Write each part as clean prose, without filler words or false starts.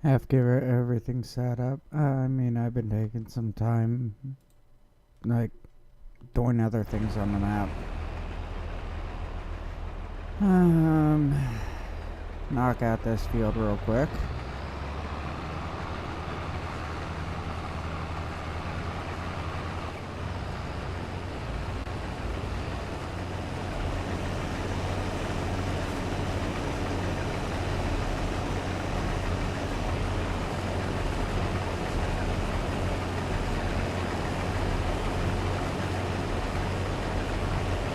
After everything set up, I mean, I've been taking some time, like, doing other things on the map. Um, Knock out this field real quick.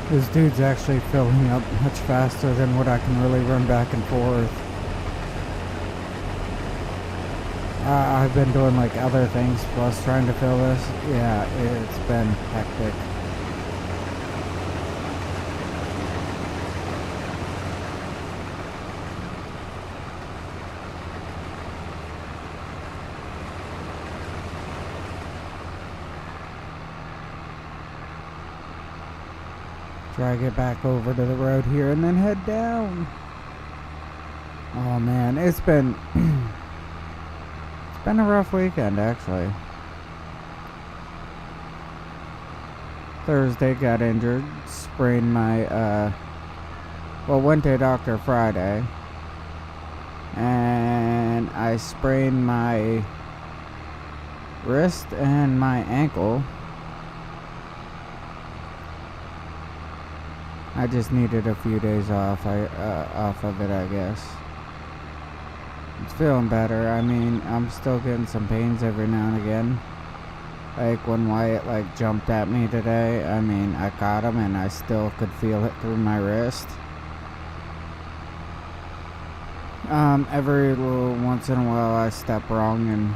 This dude's actually filling up much faster than what I can really run back and forth. I've been doing like other things plus trying to fill this. Yeah, it's been hectic. Try to get back over to the road here and then head down. Oh man, it's been it's been a rough weekend actually. Thursday got injured, sprained my went to the doctor Friday, and I sprained my wrist and my ankle. I just needed a few days off. Off of it, I guess. It's feeling better. I mean, I'm still getting some pains every now and again. Like when Wyatt jumped at me today. I mean, I caught him and I still could feel it through my wrist. Every little once in a while I step wrong and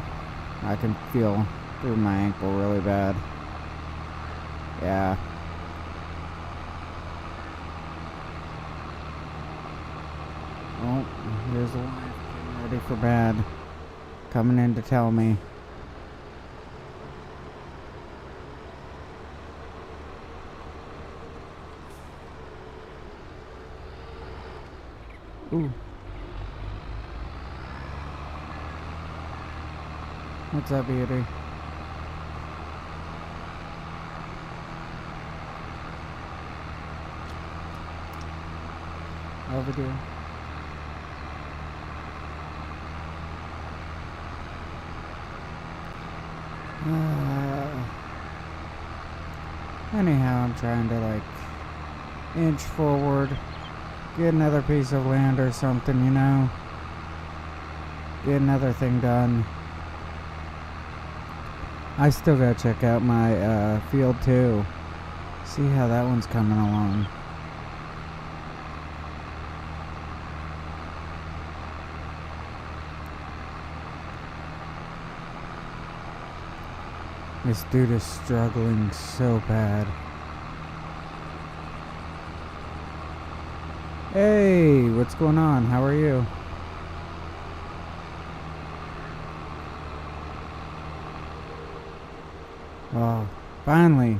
I can feel through my ankle really bad. Yeah. Oh, here's the wife getting ready for bed. Coming in to tell me. Ooh. What's up, beauty? Overdue. Anyhow, I'm trying to inch forward, get another piece of land or something, you know, get another thing done. I still gotta check out my field too, see how that one's coming along. This dude is struggling so bad. Hey, what's going on? How are you? Oh, finally.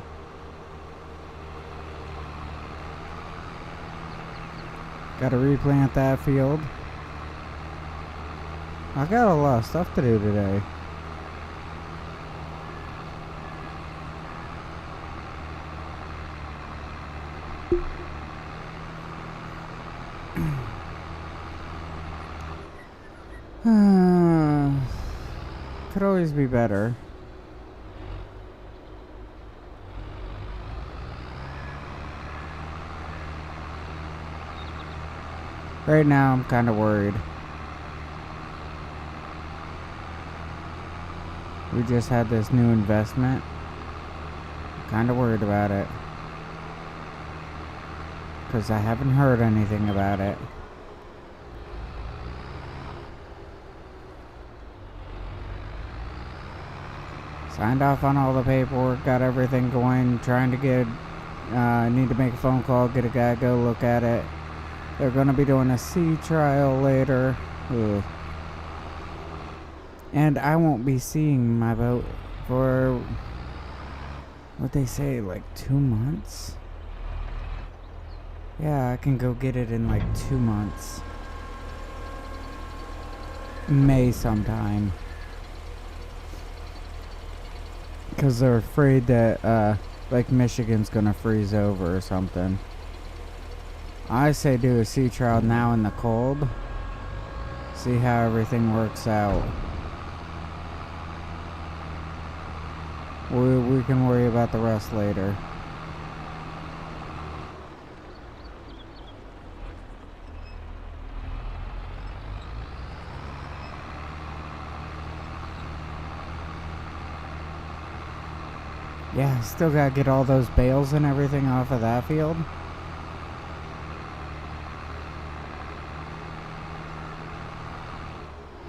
Gotta replant that field. I got a lot of stuff to do today. Could always be better. Right now I'm kind of worried. We just had this new investment. Kind of worried about it. Because I haven't heard anything about it. Signed off on all the paperwork, got everything going, trying to get, need to make a phone call, get a guy, go look at it. They're going to be doing a sea trial later. Ugh. And I won't be seeing my boat for, what they say, 2 months? Yeah, I can go get it in 2 months. May sometime. Because they're afraid that, like, Michigan's gonna freeze over or something. I say do a sea trial now in the cold. See how everything works out. We can worry about the rest later. Yeah, still gotta get all those bales and everything off of that field.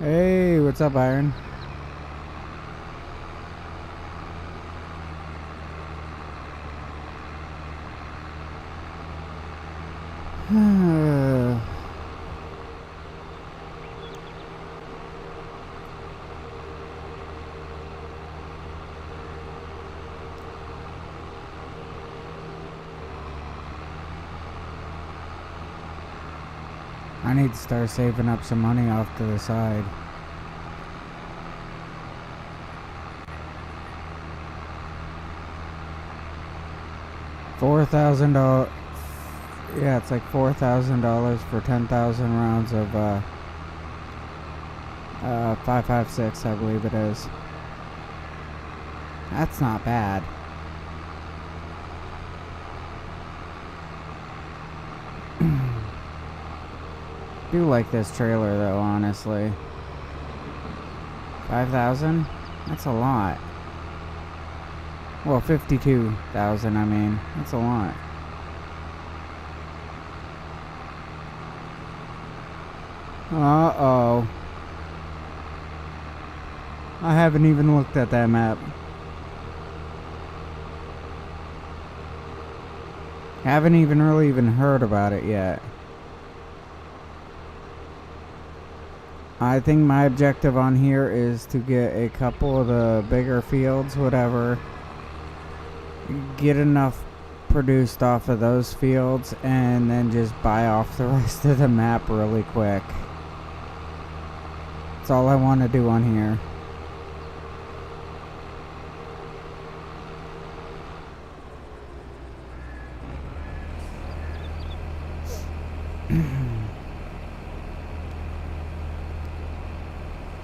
Hey, what's up, Iron? I need to start saving up some money off to the side. $4,000. Yeah, it's like $4,000 for 10,000 rounds of 5.56, I believe it is. That's not bad. Do like this trailer though, honestly. 5,000? That's a lot. Well, 52,000, I mean. That's a lot. Uh-oh. I haven't even looked at that map. Haven't even really heard about it yet. I think my objective on here is to get a couple of the bigger fields, whatever. Get enough produced off of those fields and then just buy off the rest of the map really quick. That's all I want to do on here.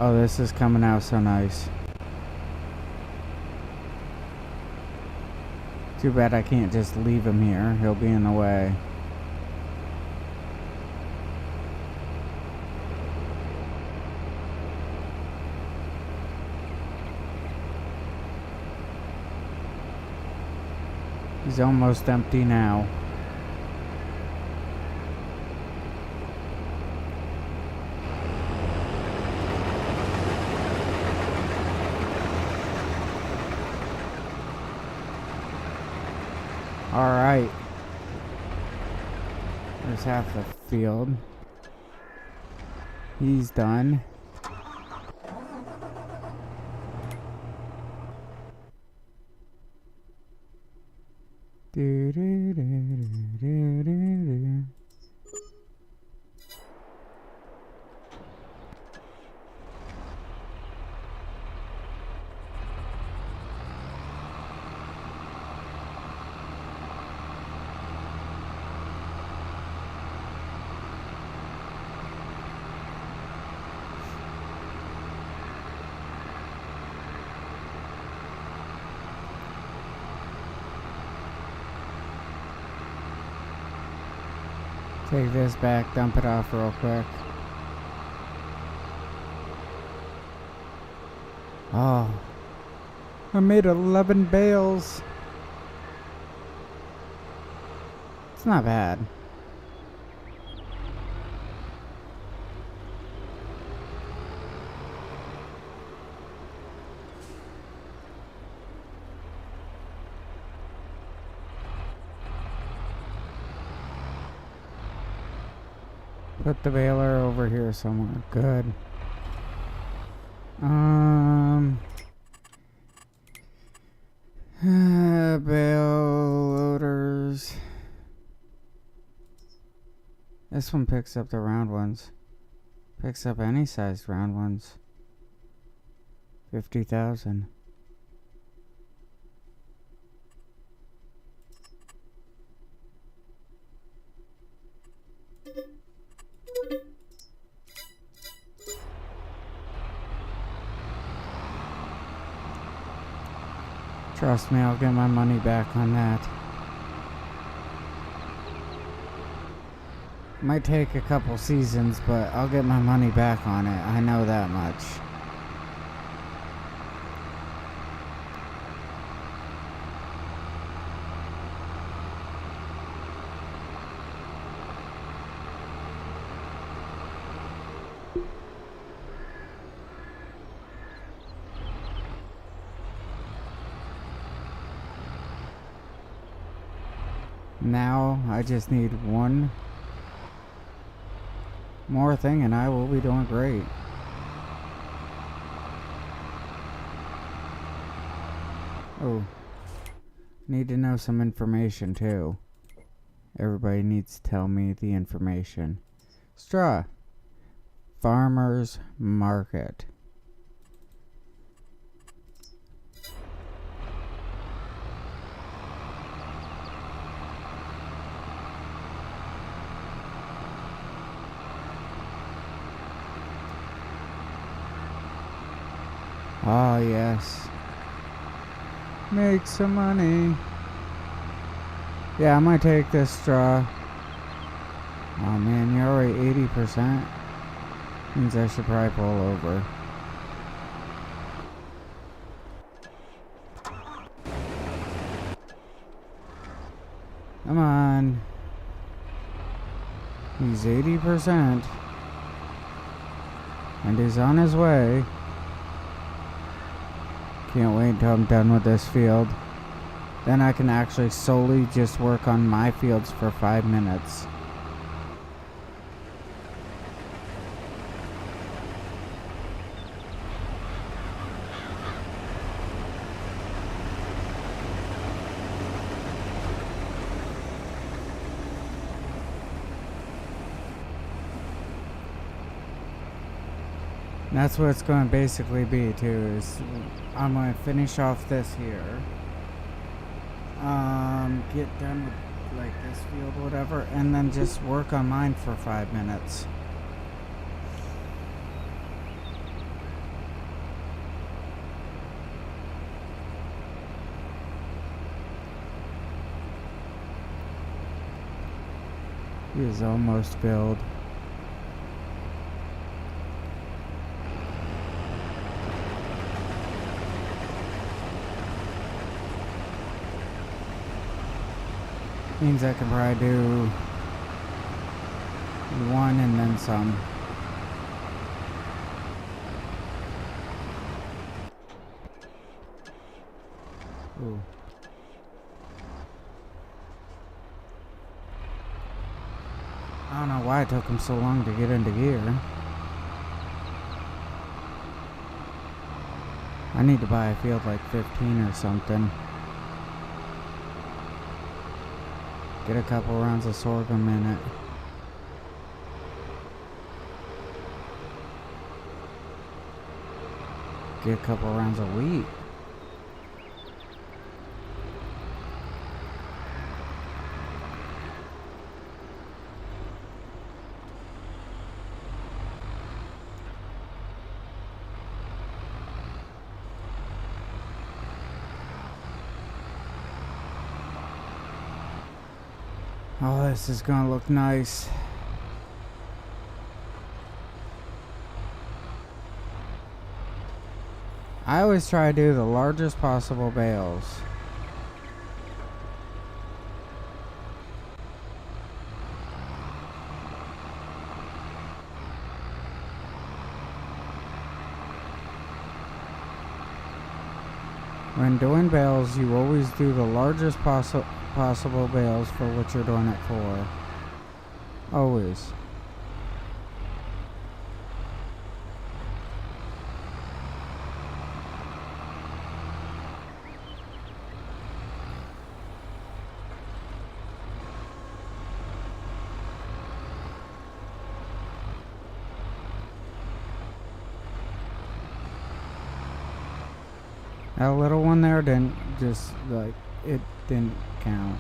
Oh, this is coming out so nice. Too bad I can't just leave him here. He'll be in the way. He's almost empty now. Alright. There's half the field. He's done. Do, do, do, do, do, do. Take this back, dump it off real quick. Oh, I made 11 bales. It's not bad. Put the baler over here somewhere. Good. Bale loaders. This one picks up the round ones. Picks up any sized round ones. 50,000. Trust me, I'll get my money back on that. Might take a couple seasons, but I'll get my money back on it. I know that much. Now, I just need one more thing and I will be doing great. Oh, need to know some information too. Everybody needs to tell me the information. Straw. Farmers Market. Oh, yes. Make some money. Yeah, I might take this straw. Oh man, you're already 80%. Means I should probably pull over. Come on. He's 80%. And he's on his way. Can't wait until I'm done with this field. Then I can actually solely just work on my fields for 5 minutes. That's what it's going to basically be too, is I'm going to finish off this here. Get done with like this field or whatever, and then just work on mine for 5 minutes. He is almost filled. Means I can probably do one and then some. Ooh. I don't know why it took him so long to get into gear. I need to buy a field like 15 or something. Get a couple rounds of sorghum in it. Get a couple rounds of wheat. Oh, this is gonna look nice. I always try to do the largest possible bales. When doing bales, you always do the largest possible bales for what you're doing it for. Always. That little one there didn't just, like, it didn't count.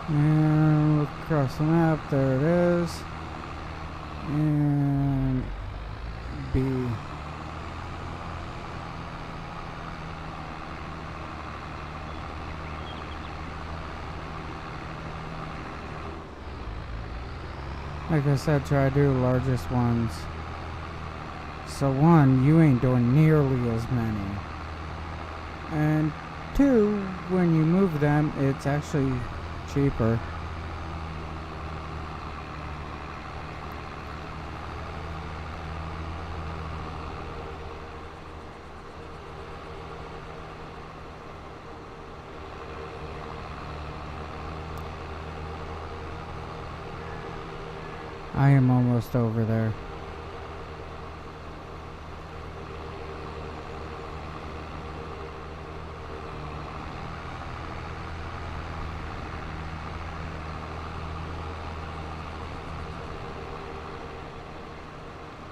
And look across the map, there it is. And B. Like I said, try to do the largest ones. So one, you ain't doing nearly as many. And two, when you move them, it's actually cheaper. I am almost over there.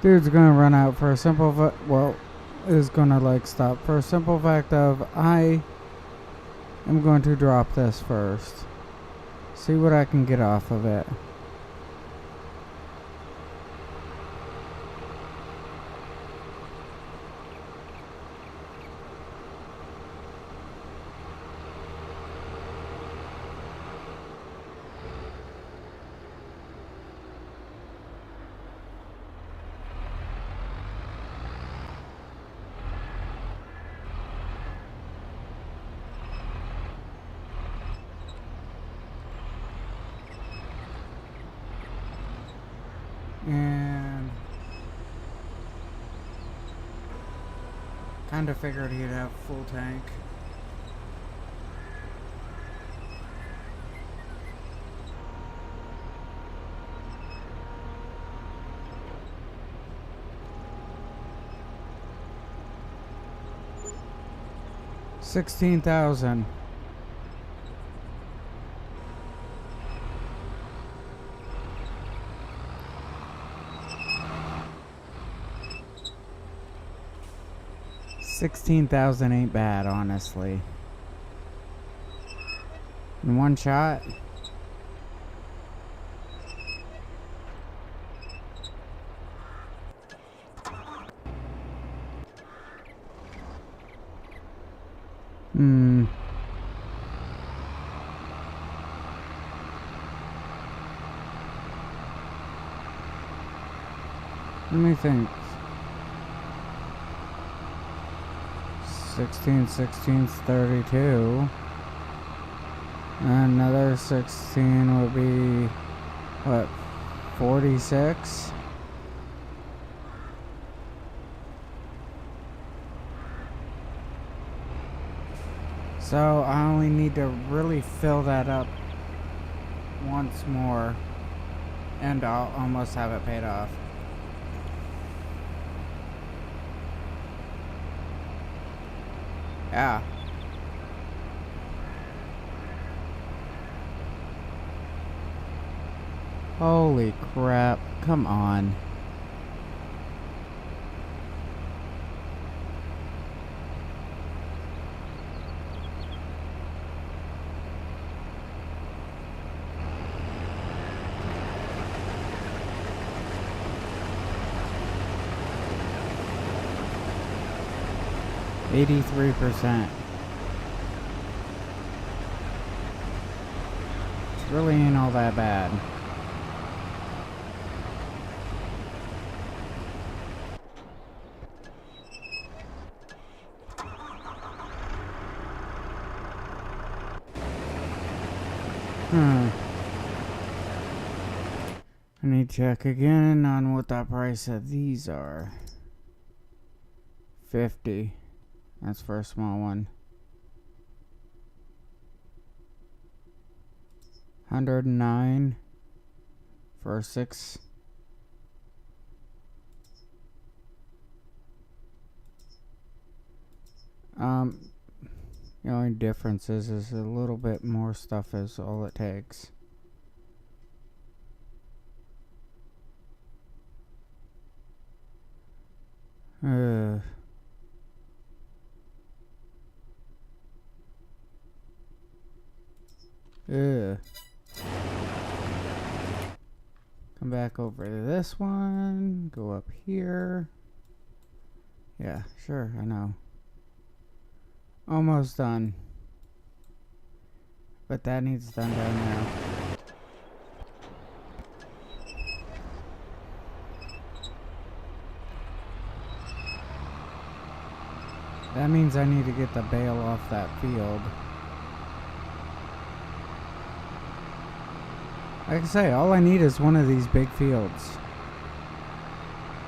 Dude's gonna run out for a simple is gonna like stop for a simple fact of I am going to drop this first. See what I can get off of it. And kind of figured he'd have full tank. $16,000. $16,000 ain't bad, honestly. In one shot. Let me think. 16's 32. Another 16 would be, what, 46? So I only need to really fill that up once more, and I'll almost have it paid off. Yeah. Holy crap. Come on. %. It really ain't all that bad. I need to check again on what the price of these are. 50. That's for a small one. 109 for 6. The only difference is a little bit more stuff is all it takes. Ugh. Ugh. Come back over to this one. Go up here. Yeah, sure, I know. Almost done. But that needs done down there. That means I need to get the bale off that field. Like I say, all I need is one of these big fields.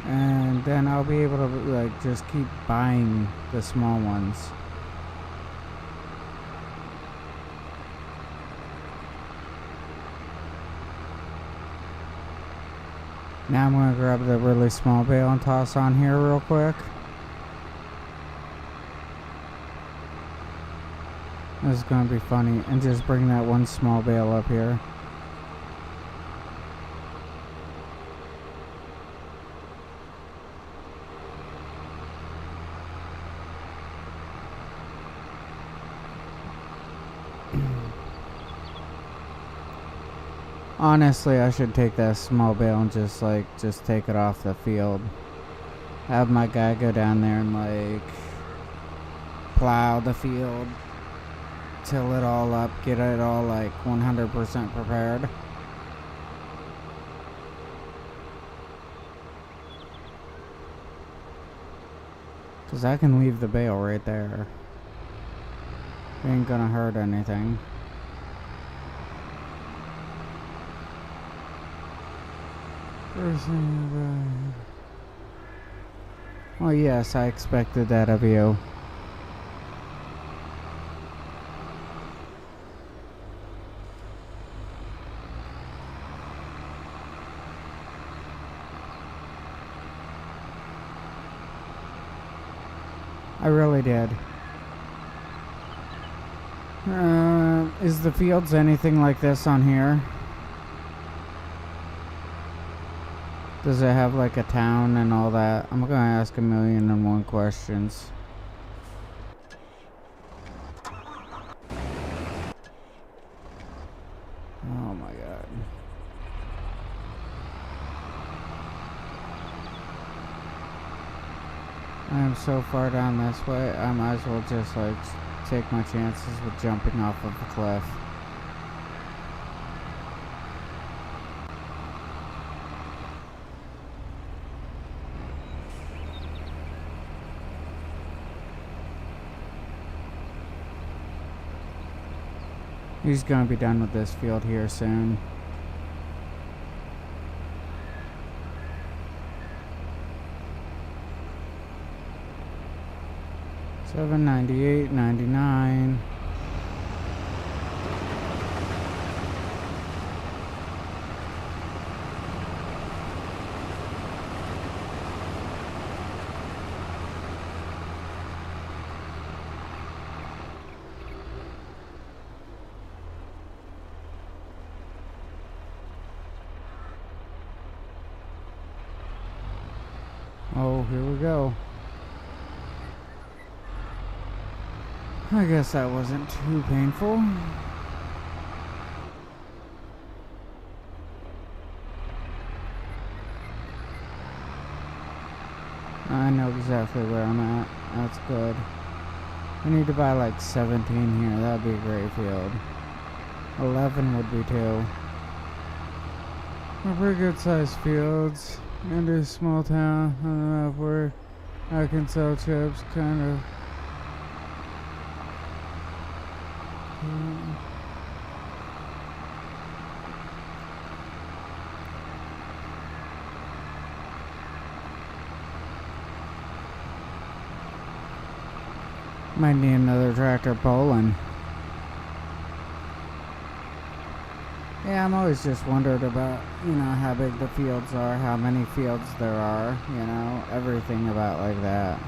And then I'll be able to like just keep buying the small ones. Now I'm going to grab the really small bale and toss on here real quick. This is going to be funny. And just bring that one small bale up here. Honestly, I should take that small bale and just take it off the field. Have my guy go down there and like plow the field, till it all up, get it all like 100% prepared. Cause I can leave the bale right there. Ain't gonna hurt anything. Well, yes, I expected that of you. I really did. Is the fields anything like this on here? Does it have like a town and all that? I'm gonna ask 1,000,001 questions. Oh my god. I am so far down this way, I might as well just like take my chances with jumping off of a cliff. He's gonna be done with this field here soon. $798.99. Oh, here we go. I guess that wasn't too painful. I know exactly where I'm at. That's good. I need to buy like 17 here. That'd be a great field. 11 would be too. They're pretty good sized fields. And a small town on the map where I can sell chips, kind of. Might need another tractor pulling. Yeah, I'm always just wondered about, how big the fields are, how many fields there are, everything about like that.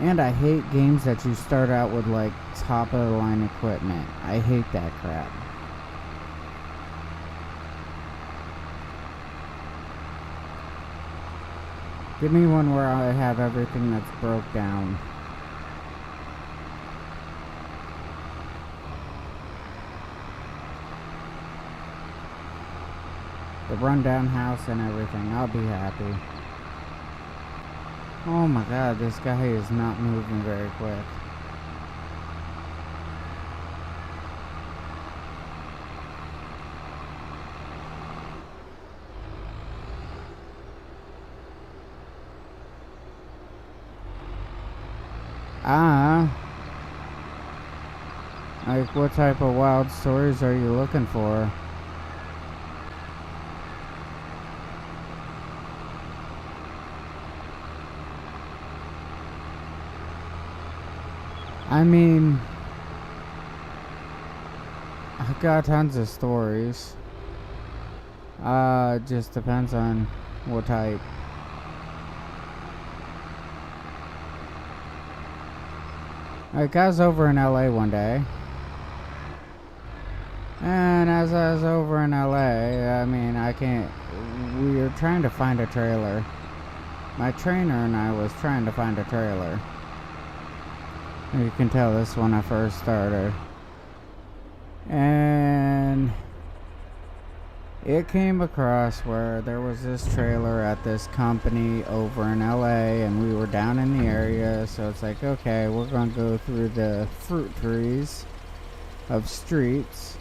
And I hate games that you start out with like top of the line equipment. I hate that crap. Give me one where I have everything that's broke down. The rundown house and everything. I'll be happy. Oh my god, this guy is not moving very quick. Like what type of wild stories are you looking for? I mean, I've got tons of stories. Just depends on what type. I was over in LA one day. And as I was over in LA, I mean, we were trying to find a trailer. My trainer and I was trying to find a trailer. You can tell this when I first started. And it came across where there was this trailer at this company over in LA, and we were down in the area, so it's like, okay, we're gonna go through the fruit trees of streets,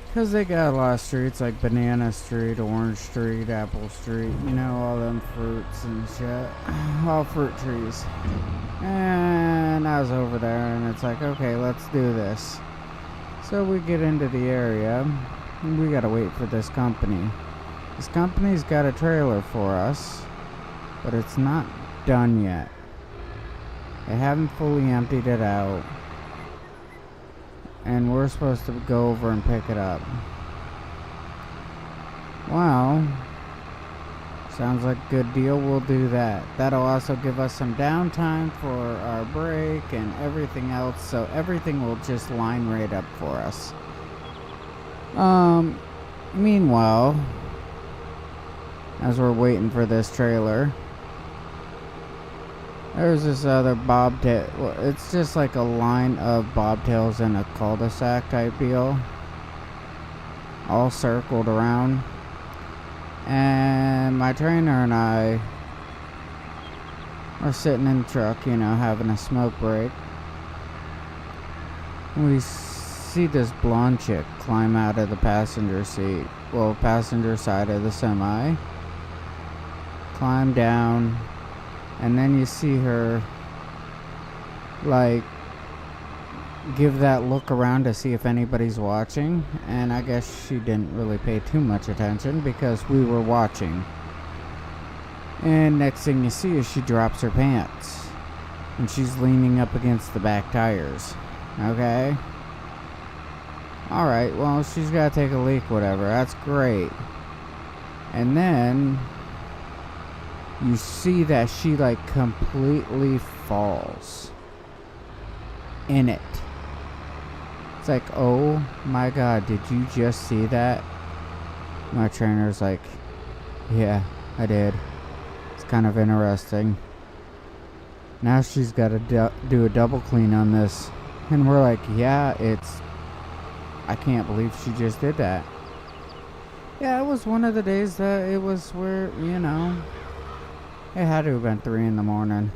because they got a lot of streets like Banana Street, Orange Street, Apple Street, you know, all them fruits and shit, all fruit trees. And I was over there, and it's like, okay, let's do this. So we get into the area, and we gotta wait for this company. This company's got a trailer for us, but it's not done yet. They haven't fully emptied it out, and we're supposed to go over and pick it up. Well, sounds like a good deal. We'll do that. That'll also give us some downtime for our break and everything else, so everything will just line right up for us. Meanwhile, as we're waiting for this trailer, there's this other bobtail. Well, it's just like a line of bobtails in a cul-de-sac type deal, all circled around. And my trainer and I are sitting in the truck, you know, having a smoke break. We see this blonde chick climb out of the passenger seat, well, passenger side of the semi, climb down, and then you see her, like, give that look around to see if anybody's watching, and I guess she didn't really pay too much attention because we were watching. And next thing you see is she drops her pants, and she's leaning up against the back tires. Okay? Alright, well, she's gotta take a leak, whatever, that's great. And then you see that she like completely falls in it. It's like, oh my god, did you just see that? My trainer's like, yeah, I did. It's kind of interesting. Now she's got to do a double clean on this. And we're like, yeah, I can't believe she just did that. Yeah, it was one of the days that it was where, you know, it had to have been 3 in the morning.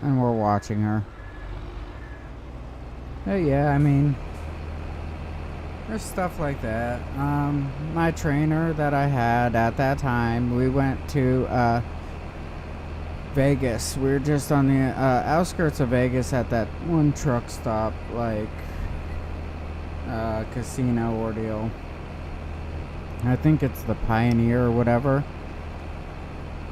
And we're watching her. But yeah, I mean, there's stuff like that. My trainer that I had at that time, we went to Vegas. We were just on the outskirts of Vegas at that one truck stop, like casino ordeal. I think it's the Pioneer or whatever.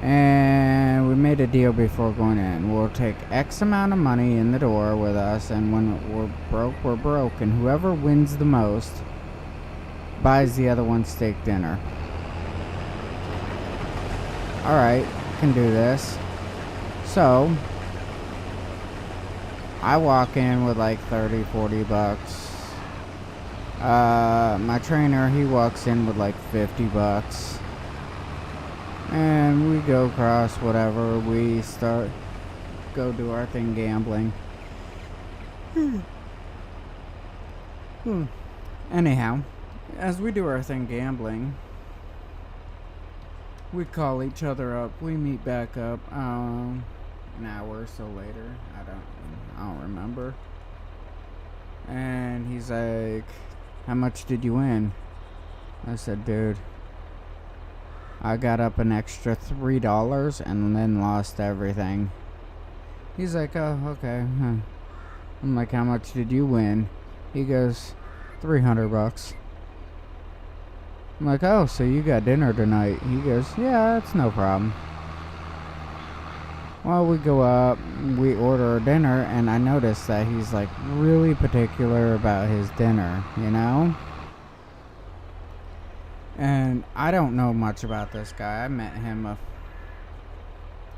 And we made a deal before going in. We'll take X amount of money in the door with us, and when we're broke, we're broke. And whoever wins the most buys the other one steak dinner. Alright, can do this. So, I walk in with like 30, 40 bucks. My trainer, he walks in with like 50 bucks. And we go across whatever. We go do our thing gambling. Anyhow, as we do our thing gambling, we call each other up. We meet back up an hour or so later. I don't remember. And he's like, "How much did you win?" I said, "Dude, I got up an extra $3 and then lost everything." He's like, "Oh, okay." I'm like, "How much did you win?" He goes, $300. I'm like, "Oh, so you got dinner tonight?" He goes, "Yeah, that's no problem." Well, we go up, we order dinner, and I notice that he's like really particular about his dinner, you know? And I don't know much about this guy. I met him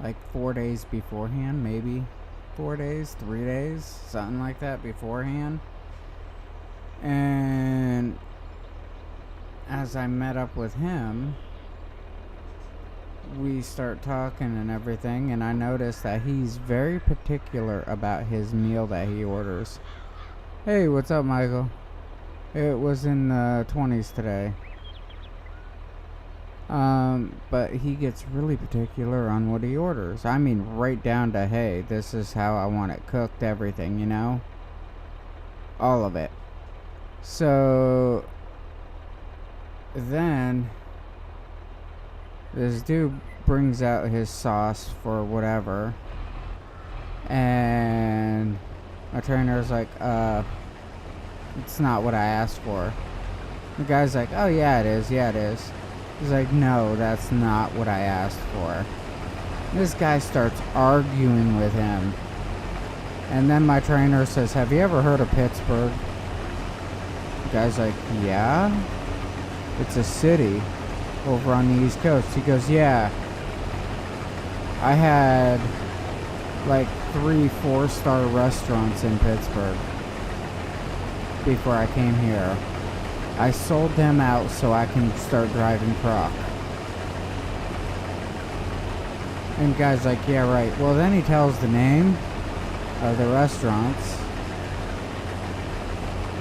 like 4 days beforehand, maybe 4 days, 3 days, something like that beforehand. And as I met up with him, we start talking and everything, and I notice that he's very particular about his meal that he orders. "Hey, what's up, Michael? It was in the 20s today." But he gets really particular on what he orders. I mean, right down to, "Hey, this is how I want it cooked," everything, you know? All of it. So then this dude brings out his sauce for whatever, and my trainer's like, "It's not what I asked for." The guy's like, "Oh, yeah, it is. Yeah, it is." He's like, "No, that's not what I asked for." This guy starts arguing with him. And then my trainer says, "Have you ever heard of Pittsburgh?" The guy's like, "Yeah, it's a city over on the East Coast." He goes, "Yeah, I had like 3 4-star restaurants in Pittsburgh before I came here. I sold them out so I can start driving truck." And the guy's like, "Yeah, right." Well, then he tells the name of the restaurants,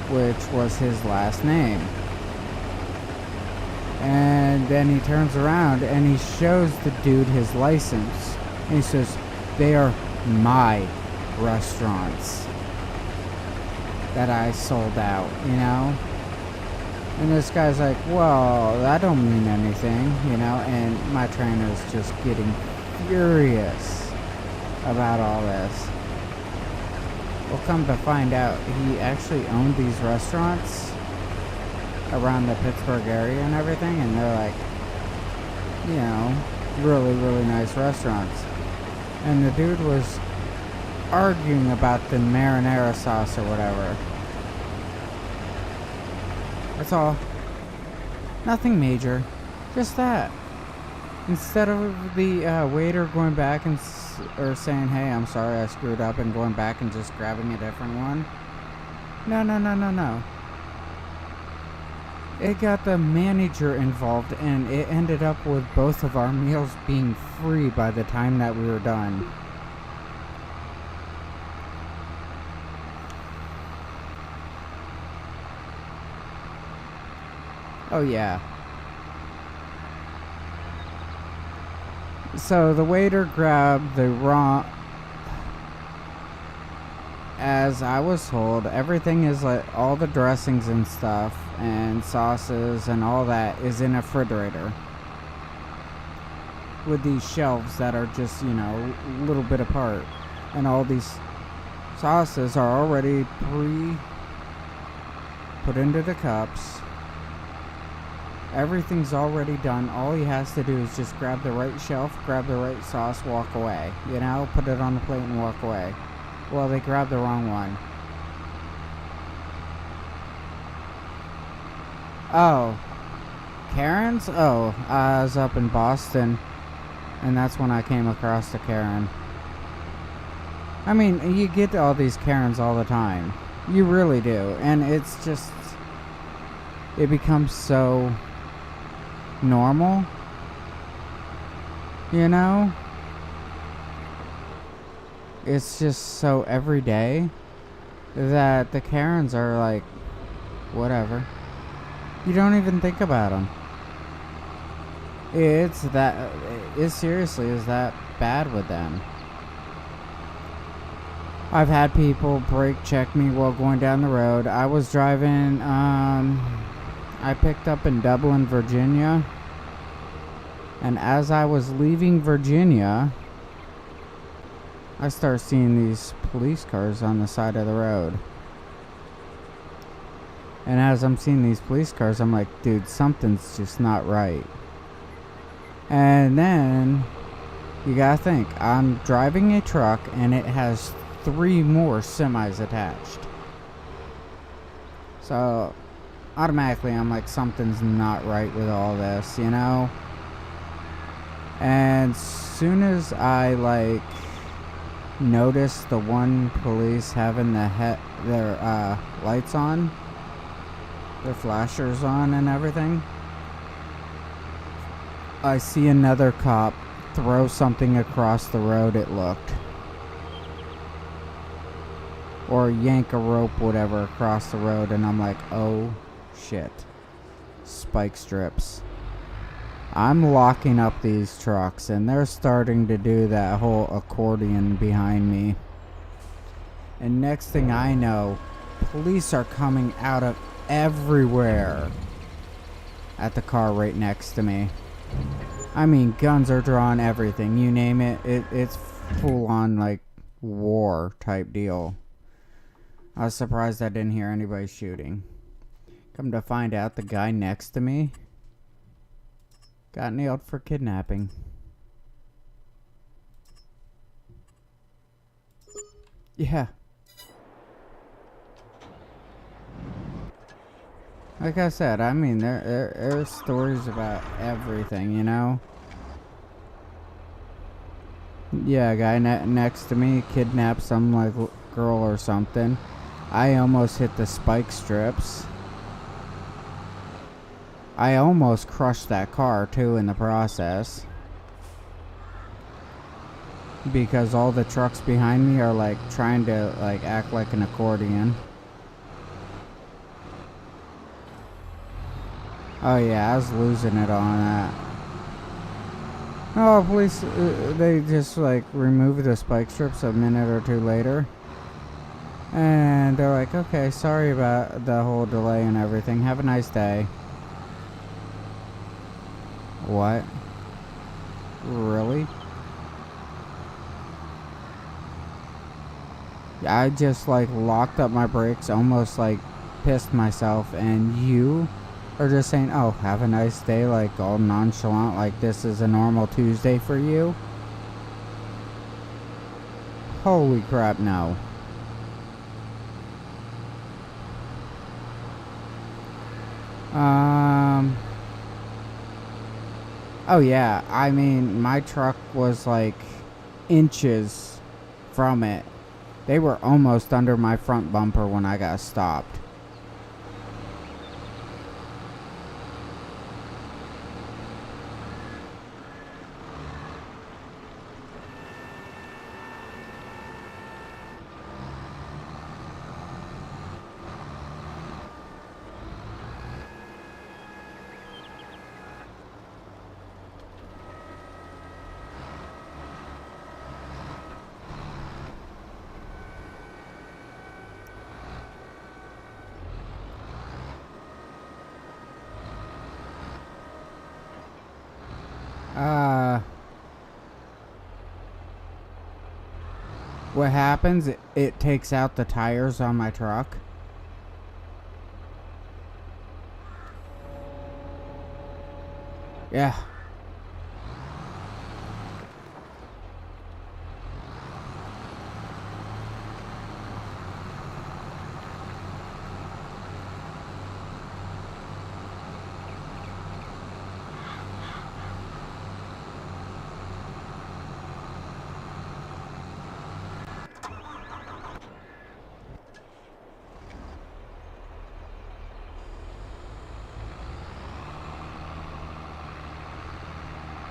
which was his last name. And then he turns around and he shows the dude his license. And he says, "They are my restaurants that I sold out," you know? And this guy's like, "Well, that don't mean anything," you know? And my trainer's just getting furious about all this. Well, come to find out, he actually owned these restaurants around the Pittsburgh area and everything, and they're like, you know, really, really nice restaurants. And the dude was arguing about the marinara sauce or whatever. That's all. Nothing major. Just that. Instead of the waiter going back and or saying, "Hey, I'm sorry, I screwed up," and going back and just grabbing a different one. No. It got the manager involved, and it ended up with both of our meals being free by the time that we were done. Oh, yeah. So the waiter grabbed the wrong... As I was told, everything is like, all the dressings and stuff and sauces and all that is in a refrigerator with these shelves that are just, you know, a little bit apart, and all these sauces are already put into the cups. Everything's already done. All he has to do is just grab the right shelf, grab the right sauce, walk away, you know, put it on the plate and walk away. Well, they grabbed the wrong one. Oh, Karen's? Oh, I was up in Boston, and that's when I came across the Karen. I mean, you get all these Karens all the time. You really do. And it's just, it becomes so normal. You know? It's just so everyday that the Karens are like, whatever. You don't even think about them. It seriously is that bad with them. I've had people brake check me while going down the road. I was driving, I picked up in Dublin, Virginia. And as I was leaving Virginia, I started seeing these police cars on the side of the road. And as I'm seeing these police cars, I'm like, dude, something's just not right. And then, you gotta think, I'm driving a truck and it has 3 more semis attached. So, automatically I'm like, something's not right with all this, you know? And soon as I like noticed the one police having their lights on, their flashers on and everything, I see another cop throw something across the road, it looked. Or yank a rope, whatever, across the road, and I'm like, oh shit. Spike strips. I'm locking up these trucks, and they're starting to do that whole accordion behind me. And next thing I know, police are coming out of everywhere at the car right next to me. I mean, guns are drawn, everything, you name it. It's full on like war type deal. I was surprised I didn't hear anybody shooting. Come to find out, the guy next to me got nailed for kidnapping. Yeah. Like I said, I mean, there are stories about everything, you know? Yeah, a guy next to me kidnapped some, like, girl or something. I almost hit the spike strips. I almost crushed that car, too, in the process. Because all the trucks behind me are, like, trying to, like, act like an accordion. Oh yeah, I was losing it on that. Oh, police, they just like removed the spike strips a minute or two later. And they're like, okay, sorry about the whole delay and everything. Have a nice day. What? Really? I just like locked up my brakes, almost like pissed myself, and you are just saying, oh, have a nice day, like all nonchalant, like this is a normal Tuesday for you? Holy crap, no. Oh yeah, I mean, my truck was like inches from it. They were almost under my front bumper when I got stopped. What happens, it takes out the tires on my truck. Yeah.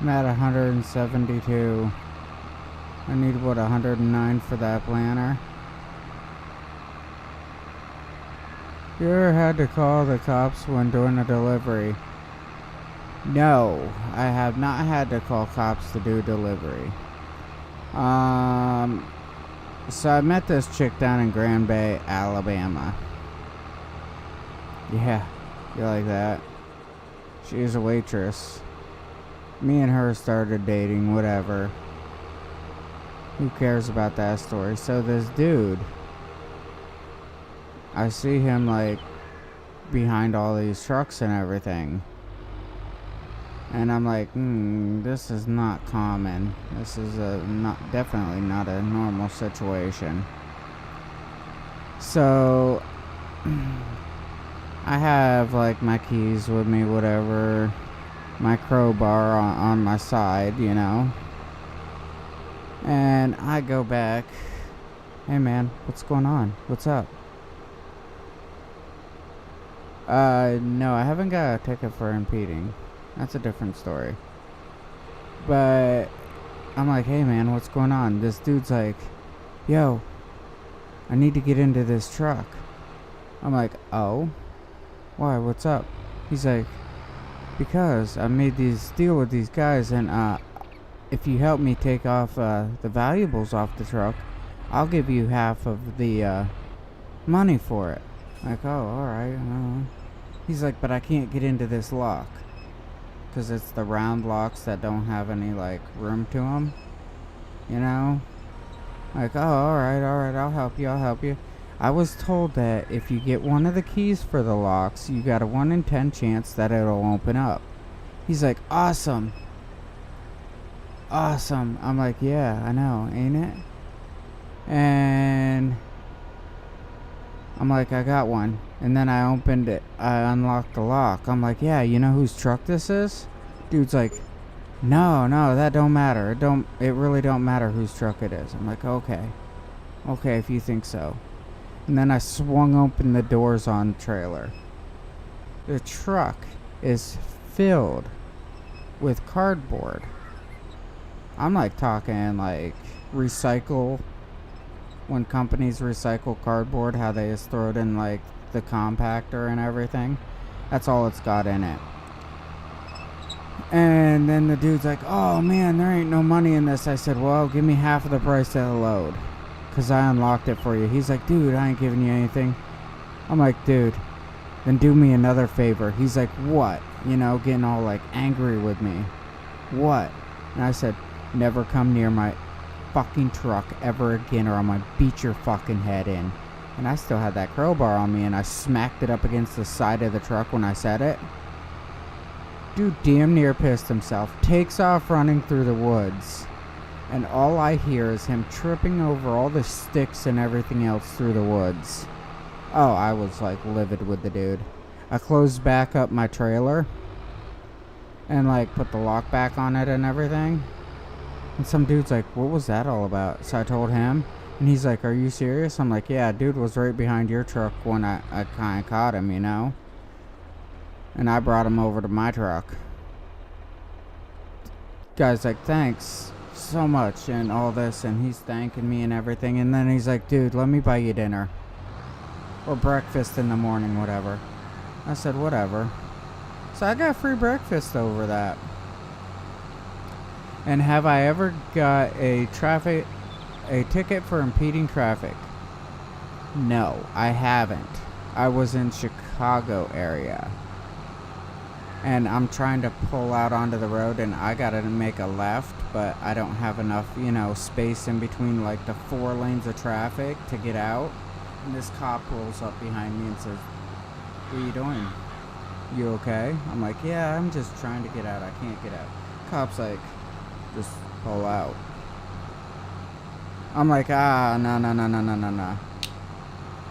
I'm at 172. I need, what, 109 for that planner? You ever had to call the cops when doing a delivery? No, I have not had to call cops to do delivery. So I met this chick down in Grand Bay, Alabama. Yeah, you like that? She is a waitress. Me and her started dating, whatever. Who cares about that story? So this dude, I see him like behind all these trucks and everything. And I'm like, this is not common. This is definitely not a normal situation. So I have like my keys with me, whatever, my crowbar on my side, you know. And I go back. Hey man, what's going on? What's up? No, I haven't got a ticket for impeding. That's a different story. But I'm like, hey man, what's going on? This dude's like, yo, I need to get into this truck. I'm like, oh? Why, what's up? He's like, because I made this deal with these guys, and if you help me take off the valuables off the truck, I'll give you half of the money for it. Like, oh, alright. He's like, but I can't get into this lock. Because it's the round locks that don't have any, like, room to them. You know? Like, oh, alright, I'll help you. I was told that if you get one of the keys for the locks, you got a 1 in 10 chance that it'll open up. He's like, awesome. I'm like, yeah, I know, ain't it? And I'm like, I got one. And then I opened it. I unlocked the lock. I'm like, yeah, you know whose truck this is? Dude's like, no, that don't matter. It really don't matter whose truck it is. I'm like, okay, if you think so. And then I swung open the doors on the trailer. The truck is filled with cardboard. I'm like talking like recycle, when companies recycle cardboard, how they just throw it in like the compactor and everything. That's all it's got in it. And then the dude's like, oh man, there ain't no money in this. I said, well, give me half of the price of the load, because I unlocked it for you. He's like, dude, I ain't giving you anything. I'm like, dude, then do me another favor. He's like, what? You know, getting all like angry with me. What? And I said, never come near my fucking truck ever again, or I'm gonna beat your fucking head in. And I still had that crowbar on me, and I smacked it up against the side of the truck when I said it. Dude damn near pissed himself, takes off running through the woods, and all I hear is him tripping over all the sticks and everything else through the woods. Oh, I was like livid with the dude. I closed back up my trailer and like put the lock back on it and everything. And some dude's like, what was that all about? So I told him, and he's like, are you serious? I'm like, yeah, dude was right behind your truck when I kind of caught him, you know? And I brought him over to my truck. Guy's like, thanks so much and all this, and he's thanking me and everything. And then he's like, dude, let me buy you dinner. Or breakfast in the morning, whatever. I said, whatever. So I got free breakfast over that. And have I ever got a ticket for impeding traffic? No, I haven't. I was in Chicago area. And I'm trying to pull out onto the road, and I gotta make a left, but I don't have enough, you know, space in between like the 4 lanes of traffic to get out. And this cop rolls up behind me and says, what are you doing? You okay? I'm like, yeah, I'm just trying to get out. I can't get out. Cop's like, just pull out. I'm like, no.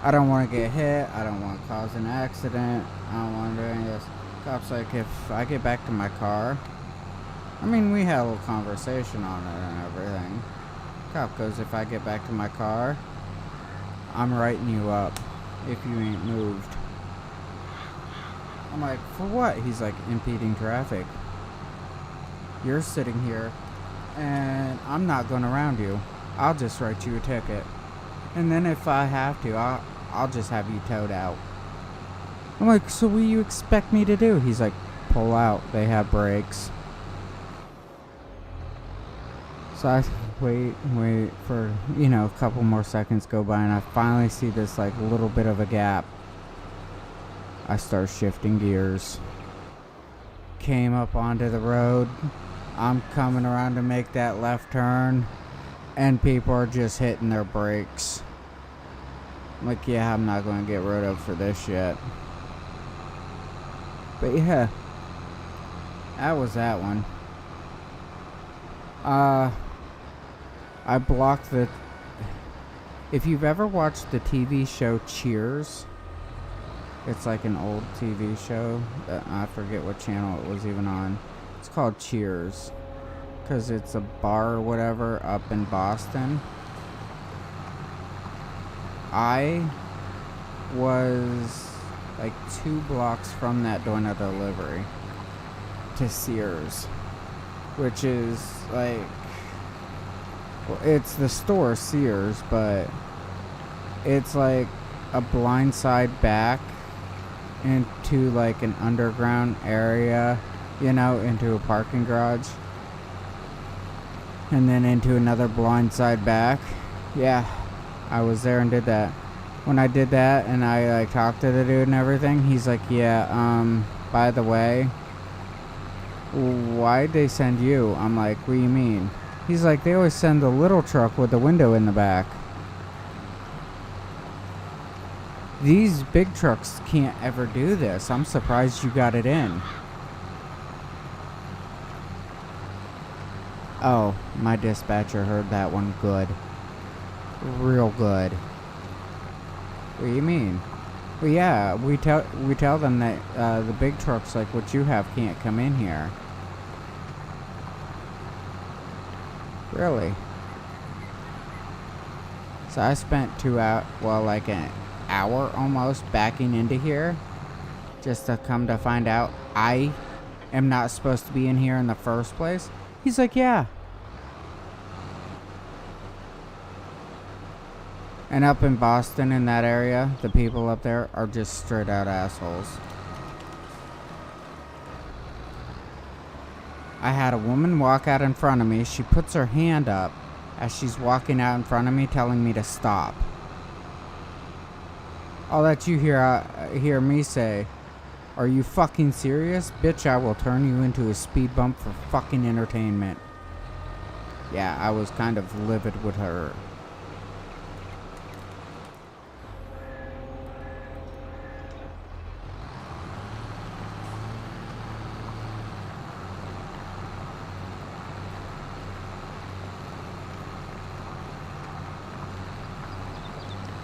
I don't want to get hit. I don't want to cause an accident. I don't want to do any of this. Cop's like, if I get back to my car, I mean, we had a little conversation on it and everything. Cop goes, if I get back to my car, I'm writing you up if you ain't moved. I'm like, for what? He's like, impeding traffic. You're sitting here, and I'm not going around you. I'll just write you a ticket. And then if I have to, I'll just have you towed out. I'm like, so what do you expect me to do? He's like, pull out. They have brakes. So I wait for, a couple more seconds go by, and I finally see this, like, little bit of a gap. I start shifting gears. Came up onto the road. I'm coming around to make that left turn, and people are just hitting their brakes. I'm like, yeah, I'm not going to get rid of for this yet. But yeah, that was that one. I blocked the... If you've ever watched the TV show Cheers, it's like an old TV show. I forget what channel it was even on. It's called Cheers, because it's a bar or whatever up in Boston. I was like 2 blocks from that doing a delivery to Sears, which is like, well, it's the store Sears, but it's like a blind side back into like an underground area, into a parking garage, and then into another blind side back. Yeah, I was there and did that. When I did that and I like talked to the dude and everything, he's like, yeah, by the way, why'd they send you? I'm like, what do you mean? He's like, they always send the little truck with the window in the back. These big trucks can't ever do this. I'm surprised you got it in. Oh, my dispatcher heard that one good. Real good. What do you mean? Well, yeah, we tell them that the big trucks like what you have can't come in here. Really? So I spent 2 hours, well, like an hour almost backing into here, just to come to find out I am not supposed to be in here in the first place. He's like, yeah. And up in Boston, in that area, the people up there are just straight out assholes. I had a woman walk out in front of me. She puts her hand up as she's walking out in front of me, telling me to stop. All that you hear me say, are you fucking serious? Bitch, I will turn you into a speed bump for fucking entertainment. Yeah, I was kind of livid with her.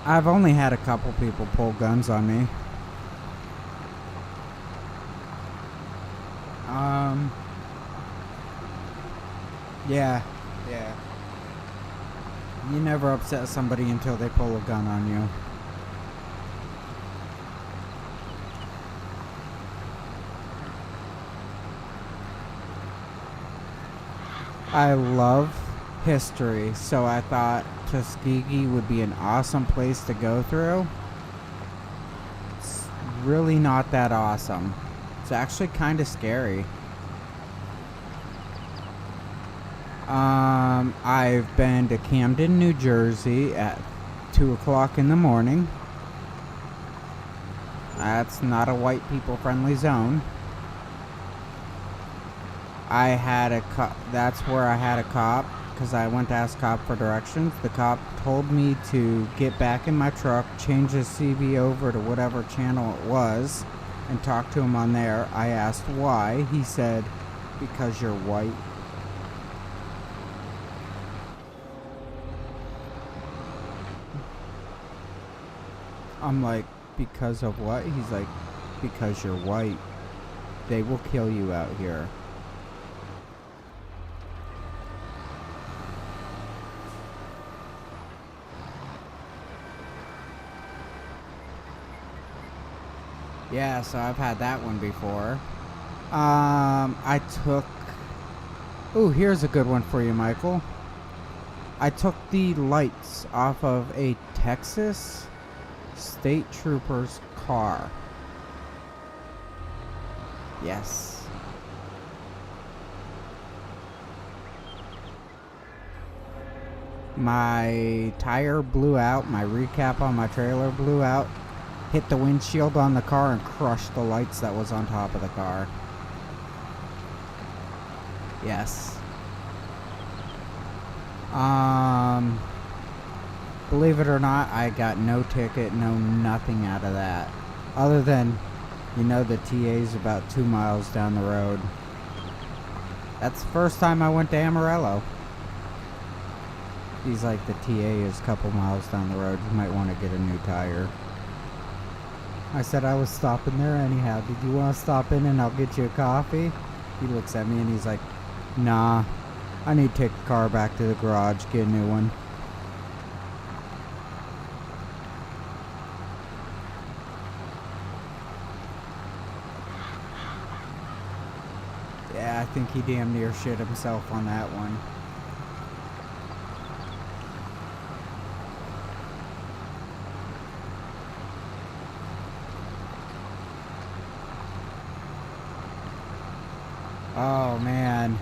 I've only had a couple people pull guns on me. Yeah. You never upset somebody until they pull a gun on you. I love history, so I thought Tuskegee would be an awesome place to go through. It's really not that awesome. It's actually kind of scary. I've been to Camden, New Jersey at 2 o'clock in the morning. That's not a white people friendly zone. That's where I had a cop, because I went to ask cop for directions. The cop told me to get back in my truck, change the CB over to whatever channel it was, and talk to him on there. I asked why. He said, because you're white. I'm like, because of what? He's like, because you're white. They will kill you out here. Yeah, so I've had that one before. I took Ooh, here's a good one for you, Michael. I took the lights off of a Texas State Trooper's car. Yes. My tire blew out, my recap on my trailer blew out, hit the windshield on the car and crushed the lights that was on top of the car. Yes. Believe it or not, I got no ticket, no nothing out of that. Other than, you know, the TA's about 2 miles down the road. That's the first time I went to Amarillo. He's like, the TA is a couple miles down the road. You might want to get a new tire. I said I was stopping there anyhow. Did you want to stop in and I'll get you a coffee? He looks at me and he's like, nah. I need to take the car back to the garage, get a new one. Yeah, I think he damn near shit himself on that one. Oh man.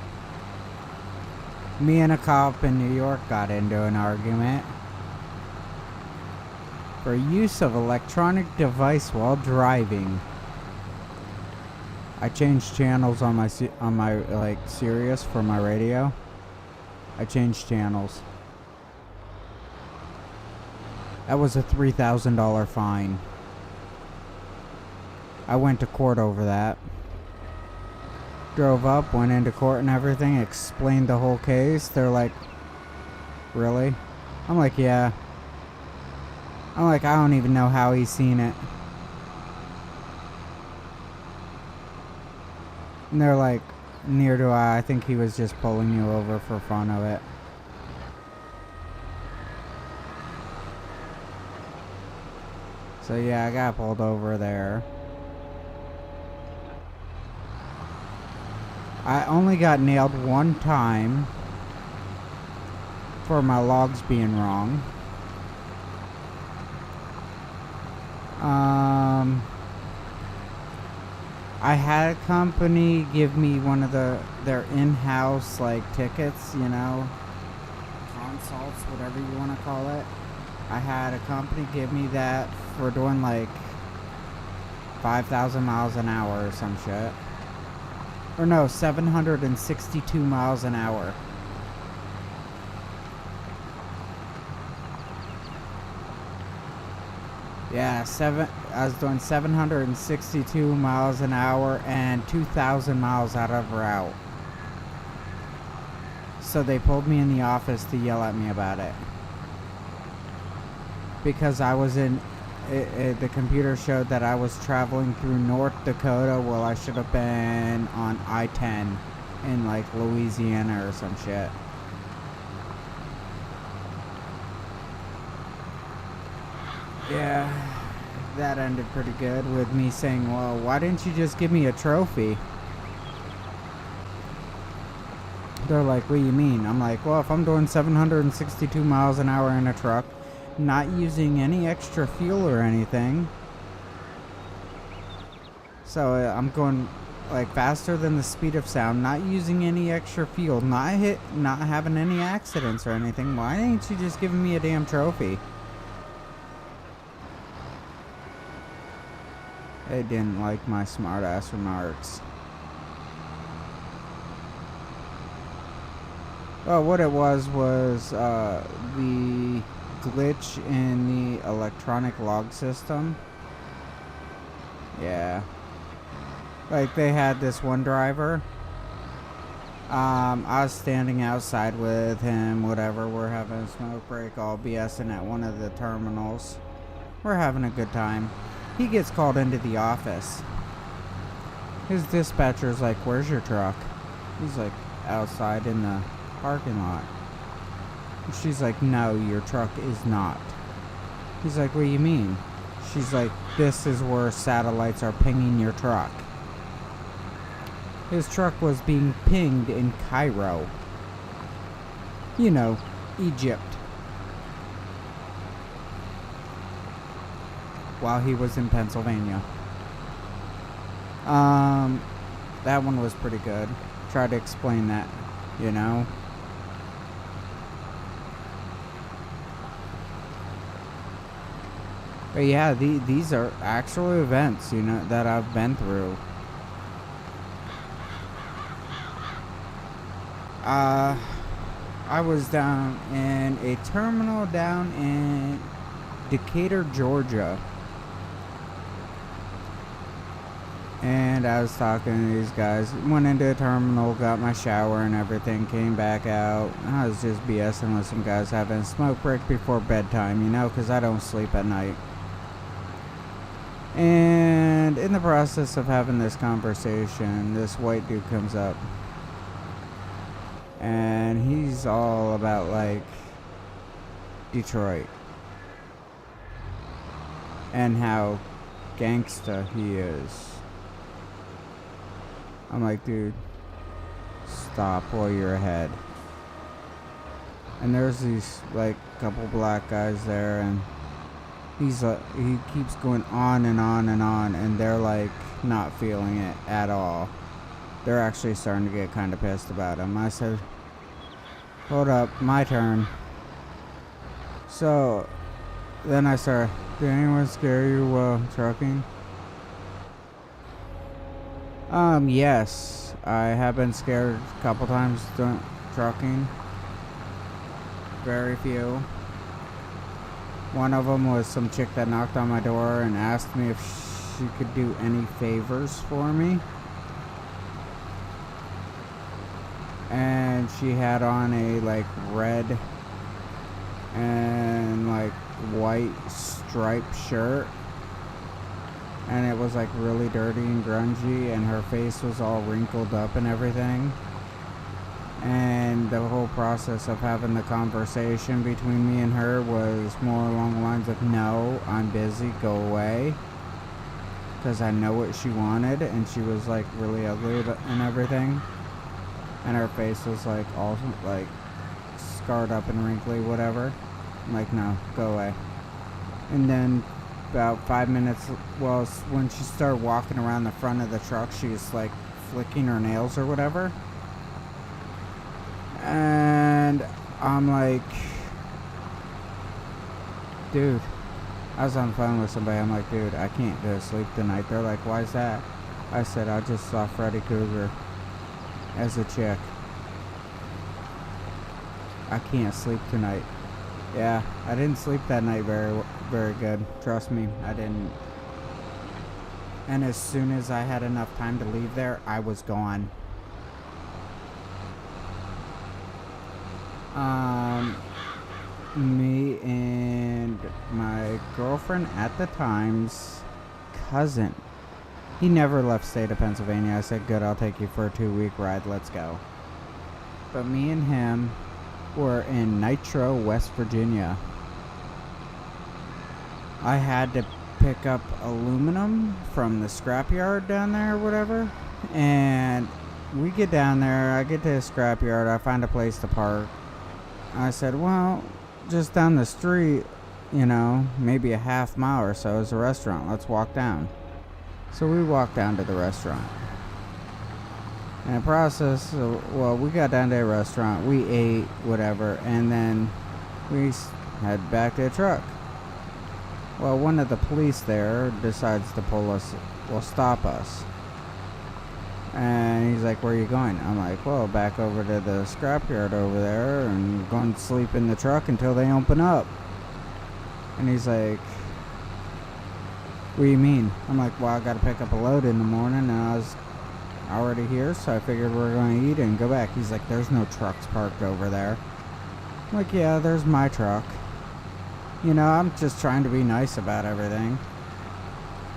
Me and a cop in New York got into an argument for use of electronic device while driving. I changed channels on my like Sirius for my radio. I changed channels. That was a $3,000 fine. I went to court over that. Drove up, went into court and everything, explained the whole case. They're like, really? I'm like, yeah. I'm like, I don't even know how he's seen it. And they're like, near do I. I think he was just pulling you over for fun of it. So yeah, I got pulled over there. I only got nailed one time for my logs being wrong. I had a company give me one of their in-house like tickets, you know, consults, whatever you want to call it. I had a company give me that for doing like 5,000 miles an hour or some shit. Or no, 762 miles an hour. Yeah, I was doing 762 miles an hour and 2,000 miles out of route. So they pulled me in the office to yell at me about it. Because I was in, the computer showed that I was traveling through North Dakota while I should have been on I-10 in like Louisiana or some shit. Yeah, that ended pretty good with me saying, well, why didn't you just give me a trophy? They're like, what do you mean? I'm like, well, if I'm doing 762 miles an hour in a truck, not using any extra fuel or anything, so I'm going like faster than the speed of sound, not using any extra fuel, not having any accidents or anything, why ain't you just giving me a damn trophy? They didn't like my smart ass remarks. Well, what it was the glitch in the electronic log system. Yeah. Like, they had this one driver. I was standing outside with him, whatever. We're having a smoke break, all BSing at one of the terminals. We're having a good time. He gets called into the office. His dispatcher's like, where's your truck? He's like, outside in the parking lot. And she's like, no, your truck is not. He's like, what do you mean? She's like, this is where satellites are pinging your truck. His truck was being pinged in Cairo. You know, Egypt. While he was in Pennsylvania. That one was pretty good. Tried to explain that, you know. But yeah, these are actual events, you know, that I've been through. I was down in a terminal down in Decatur, Georgia. And I was talking to these guys. Went into a terminal, got my shower and everything, came back out. I was just BSing with some guys having a smoke break before bedtime, you know, because I don't sleep at night. And in the process of having this conversation, this white dude comes up. And he's all about, like, Detroit. And how gangsta he is. I'm like, dude, stop while you're ahead. And there's these, like, couple black guys there, and he keeps going on and on and on, and they're, like, not feeling it at all. They're actually starting to get kind of pissed about him. I said, hold up, my turn. So, then I started, did anyone scare you while trucking? Yes, I have been scared a couple times doing trucking. Very few. One of them was some chick that knocked on my door and asked me if she could do any favors for me. And she had on a, like, red and, like, white striped shirt. And it was, like, really dirty and grungy, and her face was all wrinkled up and everything. And the whole process of having the conversation between me and her was more along the lines of, no, I'm busy, go away. Because I know what she wanted, and she was, like, really ugly and everything. And her face was, like, all, like, scarred up and wrinkly, whatever. I'm like, no, go away. And then about 5 minutes, well, when she started walking around the front of the truck, she was, like, flicking her nails or whatever. And I'm like, dude, I was on the phone with somebody. I'm like, dude, I can't go to sleep tonight. They're like, why is that? I said, I just saw Freddy Krueger as a chick. I can't sleep tonight. Yeah, I didn't sleep that night very good. Trust me, I didn't. And as soon as I had enough time to leave there, I was gone. Me and my girlfriend at the time's cousin. He never left state of Pennsylvania. I said, good, I'll take you for a 2-week ride. Let's go. But me and him were in Nitro, West Virginia. I had to pick up aluminum from the scrapyard down there or whatever. And we get down there. I get to the scrapyard. I find a place to park. I said, well, just down the street, you know, maybe a half mile or so is a restaurant. Let's walk down. So we walked down to the restaurant. In the process, well, we got down to a restaurant. We ate, whatever, and then we head back to the truck. Well, one of the police there decides to stop us. And he's like, where are you going? I'm like, well, back over to the scrapyard over there and going to sleep in the truck until they open up. And he's like, what do you mean? I'm like, well, I got to pick up a load in the morning, and I was already here, so I figured we were going to eat and go back. He's like, there's no trucks parked over there. I'm like, yeah, there's my truck. You know, I'm just trying to be nice about everything.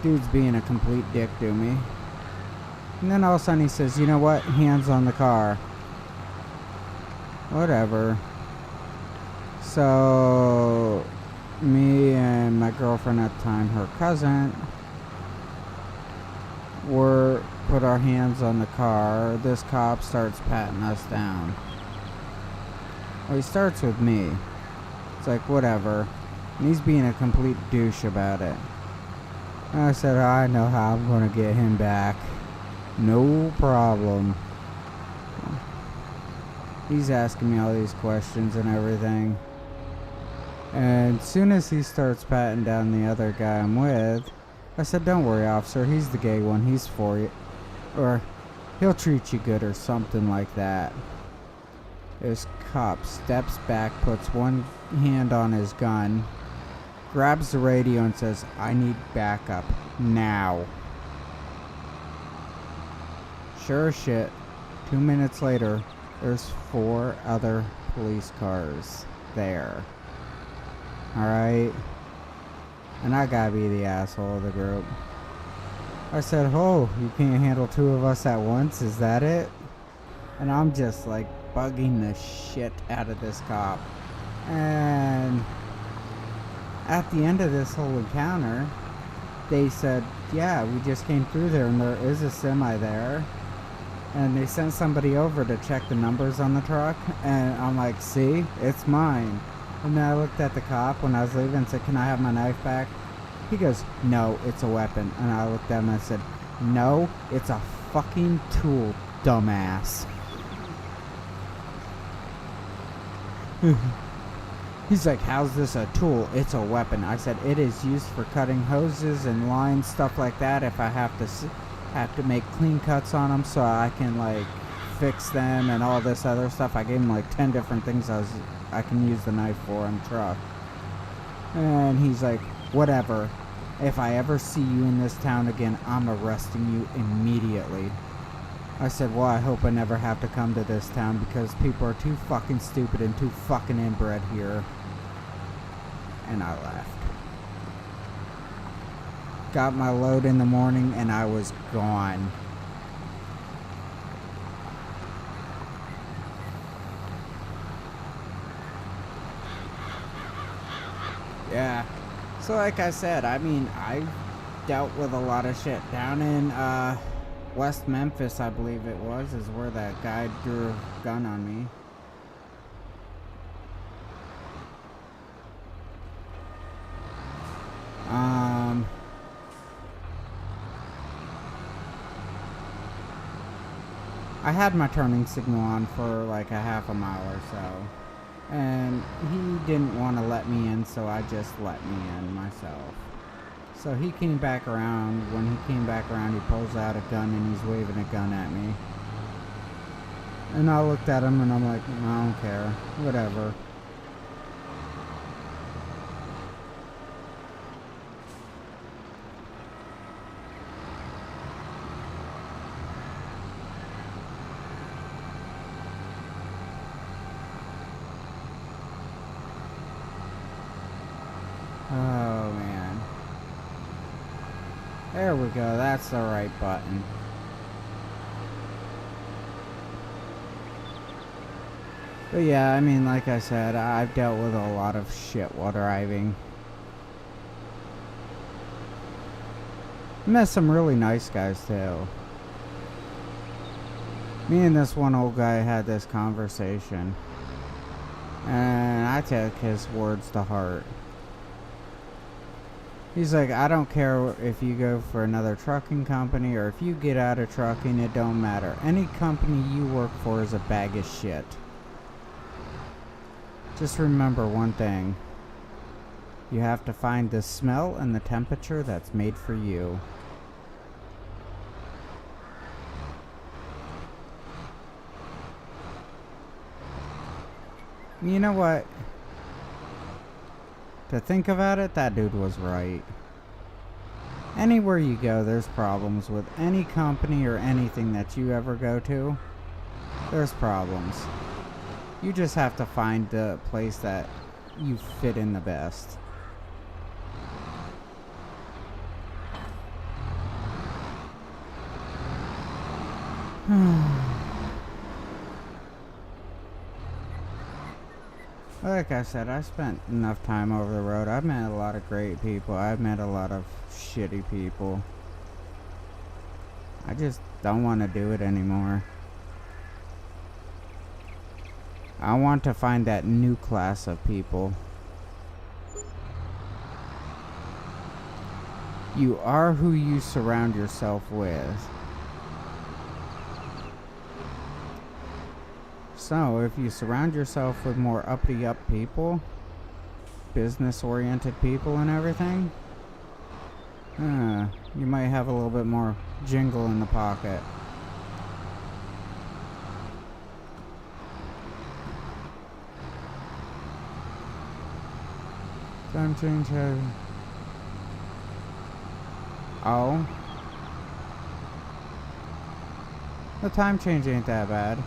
Dude's being a complete dick to me. And then all of a sudden he says, you know what? Hands on the car. Whatever. So, me and my girlfriend at the time, her cousin, were put our hands on the car, this cop starts patting us down. Well, he starts with me. It's like, whatever. And he's being a complete douche about it. And I said, I know how I'm going to get him back. No problem. He's asking me all these questions and everything. And as soon as he starts patting down the other guy I'm with, I said, don't worry, officer, he's the gay one, he's for you. Or, he'll treat you good or something like that. This cop steps back, puts one hand on his gun, grabs the radio and says, I need backup, now. Sure as shit, 2 minutes later, there's 4 other police cars there. Alright? And I gotta be the asshole of the group. I said, oh, you can't handle 2 of us at once, is that it? And I'm just like bugging the shit out of this cop. And at the end of this whole encounter, they said, yeah, we just came through there and there is a semi there. And they sent somebody over to check the numbers on the truck. And I'm like, see, it's mine. And then I looked at the cop when I was leaving and said, can I have my knife back? He goes, no, it's a weapon. And I looked at him and I said, no, it's a fucking tool, dumbass. He's like, how's this a tool? It's a weapon. I said, it is used for cutting hoses and lines, stuff like that. If I have to make clean cuts on them so I can like fix them and all this other stuff. I gave him like 10 different things I can use the knife for on the truck. And he's like, whatever. If I ever see you in this town again, I'm arresting you immediately. I said, well, I hope I never have to come to this town because people are too fucking stupid and too fucking inbred here. And I left. Got my load in the morning and I was gone. Yeah. So like I said, I mean, I've dealt with a lot of shit. Down in West Memphis, I believe it was, is where that guy drew a gun on me. I had my turning signal on for like a half a mile or so. And he didn't want to let me in, so I just let me in myself. So he came back around. When he came back around, he pulls out a gun and he's waving a gun at me. And I looked at him and I'm like, I don't care. Whatever. Oh man. There we go, that's the right button. But yeah, I mean, like I said, I've dealt with a lot of shit while driving. Met some really nice guys too. Me and this one old guy had this conversation. And I took his words to heart. He's like, I don't care if you go for another trucking company or if you get out of trucking, it don't matter. Any company you work for is a bag of shit. Just remember one thing. You have to find the smell and the temperature that's made for you. You know what? To think about it, that dude was right. Anywhere you go, there's problems with any company or anything that you ever go to. There's problems. You just have to find the place that you fit in the best. Like I said, I spent enough time over the road. I've met a lot of great people. I've met a lot of shitty people. I just don't want to do it anymore. I want to find that new class of people. You are who you surround yourself with. So, if you surround yourself with more uppity-up people, business-oriented people and everything, you might have a little bit more jingle in the pocket. Time change has... Oh. The time change ain't that bad.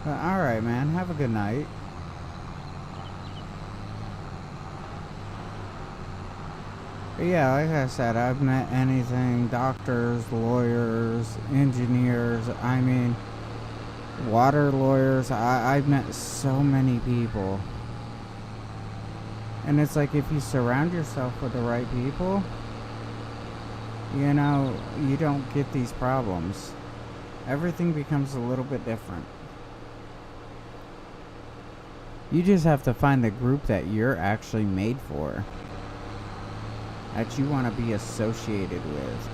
But alright, man. Have a good night. But yeah, like I said, I've met anything. Doctors, lawyers, engineers. I mean, water lawyers. I've met so many people. And it's like, if you surround yourself with the right people, you know, you don't get these problems. Everything becomes a little bit different. You just have to find the group that you're actually made for, that you want to be associated with.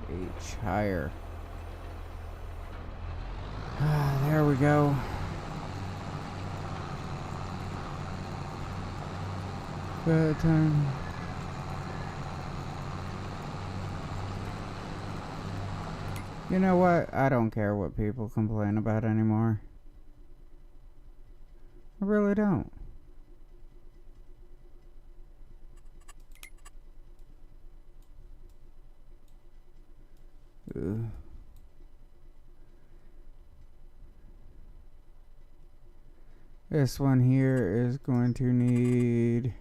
H higher. There we go. Bedtime. You know what? I don't care what people complain about anymore. I really don't. Ugh. This one here is going to need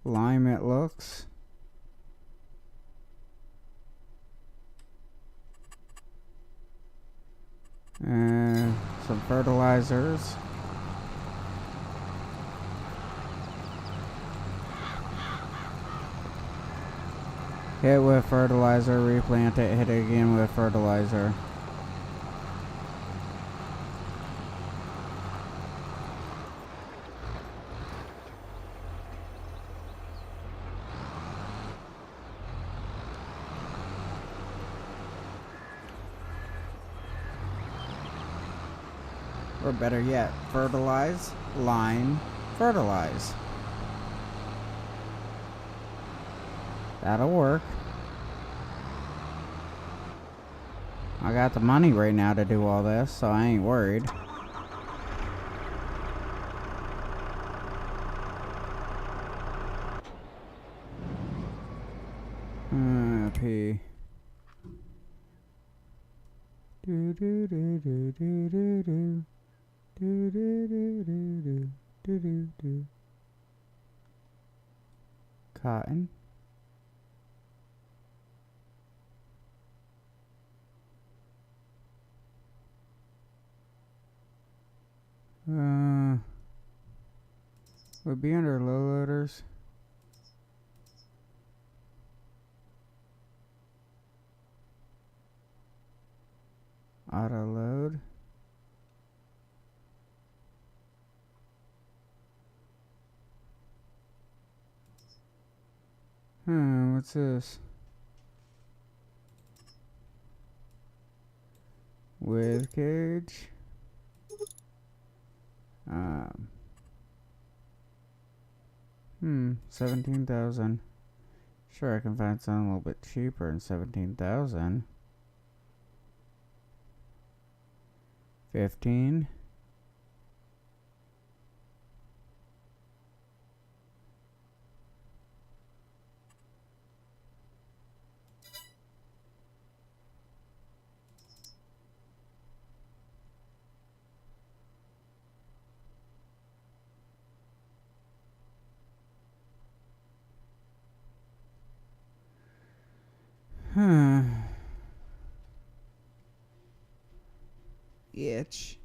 lime, it looks. And some fertilizers. Hit with fertilizer, replant it, hit it again with fertilizer. Or better yet, fertilize, line, fertilize. That'll work. I got the money right now to do all this, so I ain't worried. P. Do do do do do do do. Do do do do do do do do. Cotton. Would be under low loaders. Auto load. What's this? With cage. 17,000. Sure, I can find something a little bit cheaper than 17,000. 15. itch.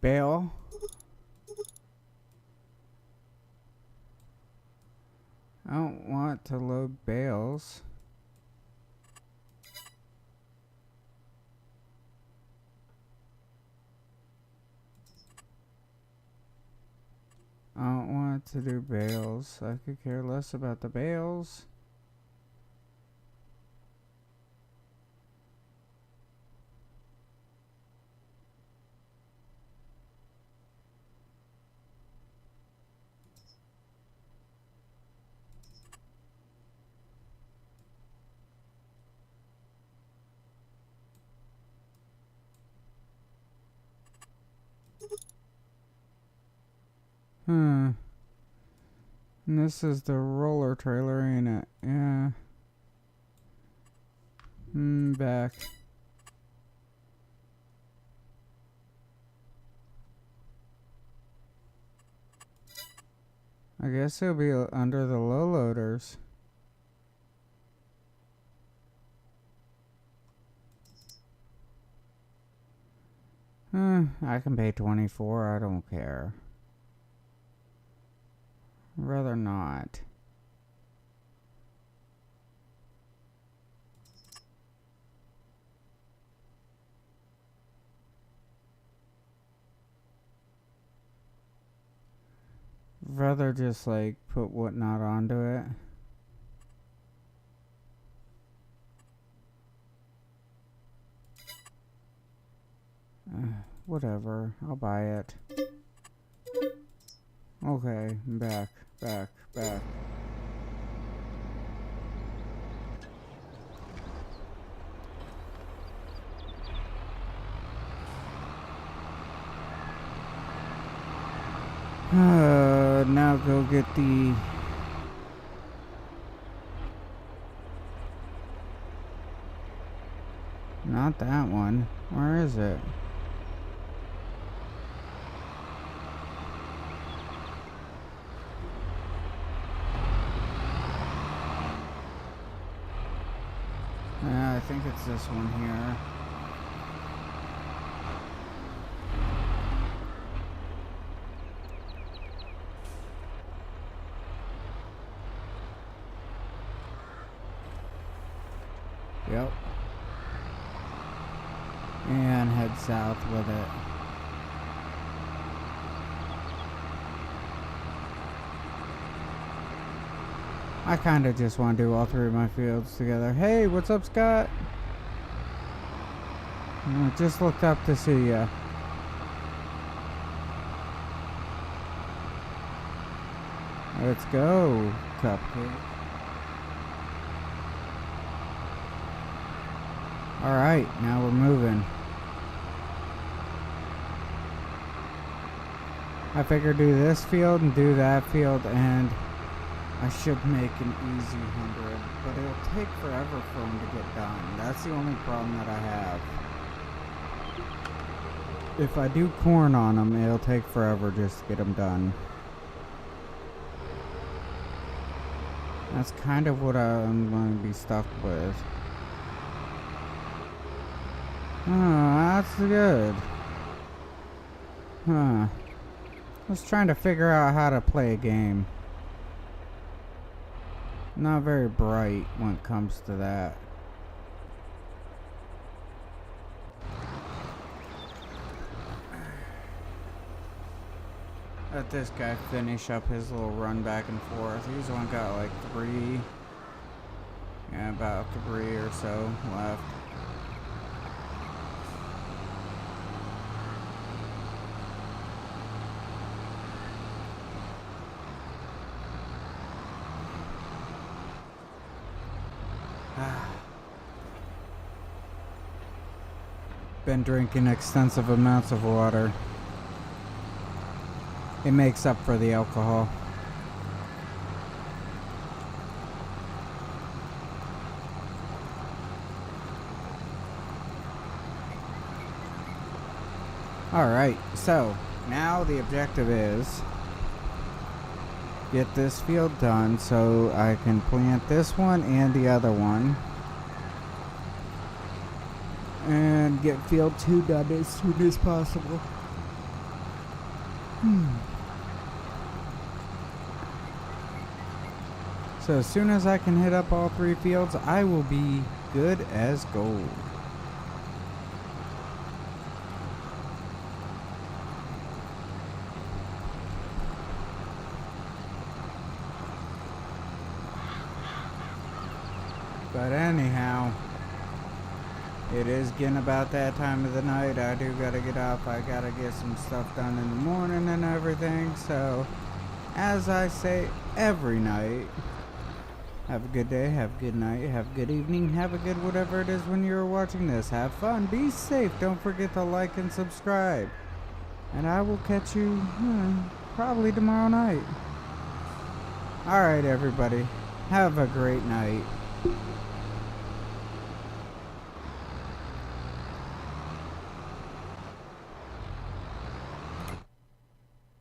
Bale. I don't want to load bales. I don't want to do bales. I could care less about the bales. And this is the roller trailer, ain't it? Yeah. Back. I guess it'll be under the low loaders. I can pay 24. I don't care. Rather not. Rather just like put whatnot onto it. Whatever, I'll buy it. Okay, back. Now go get the... Not that one. Where is it? Yeah, I think it's this one here. Yep. And head south with it. I kinda just want to do all three of my fields together. Hey, what's up, Scott? I just looked up to see ya. Let's go, Cupcake. Alright, now we're moving. I figured do this field and do that field, and I should make an easy 100, but it'll take forever for them to get done. That's the only problem that I have. If I do corn on them, it'll take forever just to get them done. That's kind of what I'm going to be stuck with. Oh, that's good. I was trying to figure out how to play a game. Not very bright when it comes to that. Let this guy finish up his little run back and forth. He's only got like 3. Yeah, about 3 or so left. Been drinking extensive amounts of water. It makes up for the alcohol. Alright, so now the objective is get this field done so I can plant this one and the other one. And get field 2 done as soon as possible. So as soon as I can hit up all 3 fields, I will be good as gold. But anyhow, it is getting about that time of the night. I do gotta get up. I gotta get some stuff done in the morning and everything. So, as I say every night, have a good day, have a good night, have a good evening, have a good whatever it is when you're watching this. Have fun, be safe, don't forget to like and subscribe. And I will catch you probably tomorrow night. Alright everybody, have a great night.